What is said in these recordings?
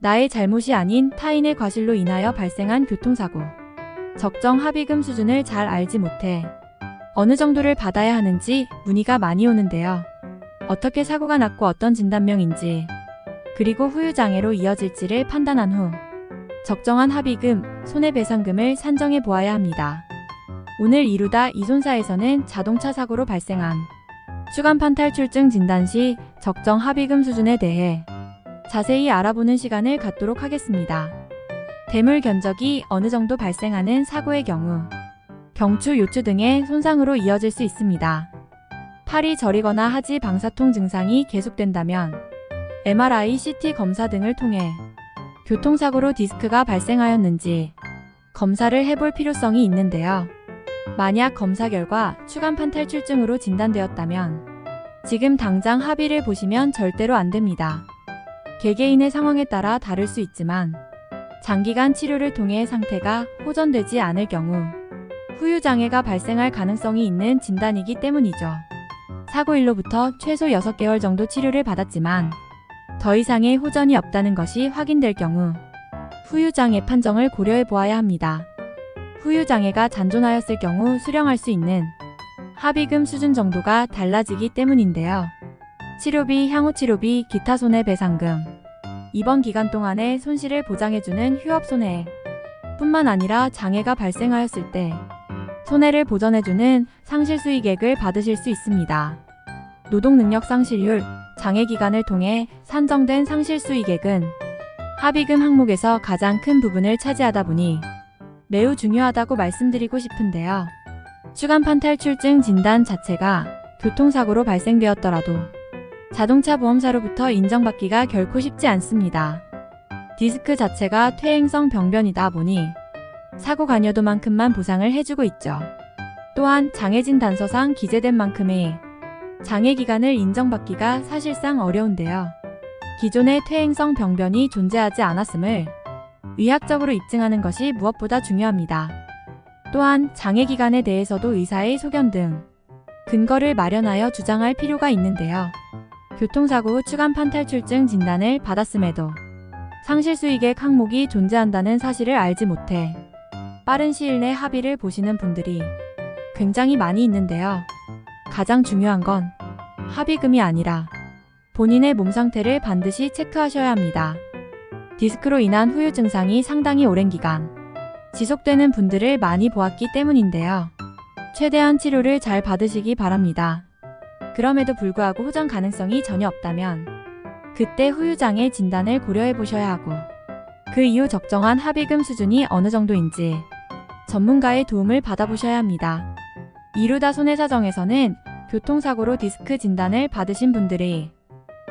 나의 잘못이 아닌 타인의 과실로 인하여 발생한 교통사고. 적정 합의금 수준을 잘 알지 못해 어느 정도를 받아야 하는지 문의가 많이 오는데요. 어떻게 사고가 났고 어떤 진단명인지, 그리고 후유장애로 이어질지를 판단한 후 적정한 합의금, 손해배상금을 산정해 보아야 합니다. 오늘 이루다 이손사에서는 자동차 사고로 발생한 추간판 탈출증 진단 시 적정 합의금 수준에 대해 자세히 알아보는 시간을 갖도록 하겠습니다. 대물 견적이 어느 정도 발생하는 사고의 경우 경추, 요추 등의 손상으로 이어질 수 있습니다. 팔이 저리거나 하지 방사통 증상이 계속된다면 MRI, CT 검사 등을 통해 교통사고로 디스크가 발생하였는지 검사를 해볼 필요성이 있는데요. 만약 검사 결과 추간판 탈출증으로 진단되었다면 지금 당장 합의를 보시면 절대로 안 됩니다. 개개인의 상황에 따라 다를 수 있지만 장기간 치료를 통해 상태가 호전되지 않을 경우 후유장애가 발생할 가능성이 있는 진단이기 때문이죠. 사고일로부터 최소 6개월 정도 치료를 받았지만 더 이상의 호전이 없다는 것이 확인될 경우 후유장애 판정을 고려해 보아야 합니다. 후유장애가 잔존하였을 경우 수령할 수 있는 합의금 수준 정도가 달라지기 때문인데요. 치료비, 향후치료비, 기타 손해배상금, 입원 기간 동안의 손실을 보장해주는 휴업손해 뿐만 아니라 장애가 발생하였을 때 손해를 보전해주는 상실수익액을 받으실 수 있습니다. 노동능력 상실률, 장애기간을 통해 산정된 상실수익액은 합의금 항목에서 가장 큰 부분을 차지하다 보니 매우 중요하다고 말씀드리고 싶은데요. 추간판 탈출증 진단 자체가 교통사고로 발생되었더라도 자동차 보험사로부터 인정받기가 결코 쉽지 않습니다. 디스크 자체가 퇴행성 병변이다 보니 사고 관여도만큼만 보상을 해주고 있죠. 또한 장애진 단서상 기재된 만큼의 장애기간을 인정받기가 사실상 어려운데요. 기존의 퇴행성 병변이 존재하지 않았음을 의학적으로 입증하는 것이 무엇보다 중요합니다. 또한 장애기간에 대해서도 의사의 소견 등 근거를 마련하여 주장할 필요가 있는데요. 교통사고 후 추간판 탈출증 진단을 받았음에도 상실수익액 항목이 존재한다는 사실을 알지 못해 빠른 시일 내 합의를 보시는 분들이 굉장히 많이 있는데요. 가장 중요한 건 합의금이 아니라 본인의 몸 상태를 반드시 체크하셔야 합니다. 디스크로 인한 후유 증상이 상당히 오랜 기간 지속되는 분들을 많이 보았기 때문인데요. 최대한 치료를 잘 받으시기 바랍니다. 그럼에도 불구하고 호전 가능성이 전혀 없다면 그때 후유장애 진단을 고려해 보셔야 하고 그 이후 적정한 합의금 수준이 어느 정도인지 전문가의 도움을 받아보셔야 합니다. 이루다 손해사정에서는 교통사고로 디스크 진단을 받으신 분들이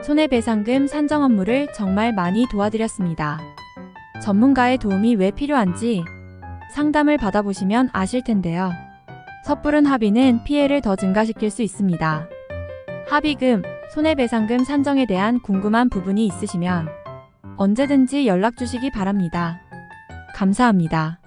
손해배상금 산정 업무를 정말 많이 도와드렸습니다. 전문가의 도움이 왜 필요한지 상담을 받아보시면 아실 텐데요. 섣부른 합의는 피해를 더 증가시킬 수 있습니다. 합의금, 손해배상금 산정에 대한 궁금한 부분이 있으시면 언제든지 연락 주시기 바랍니다. 감사합니다.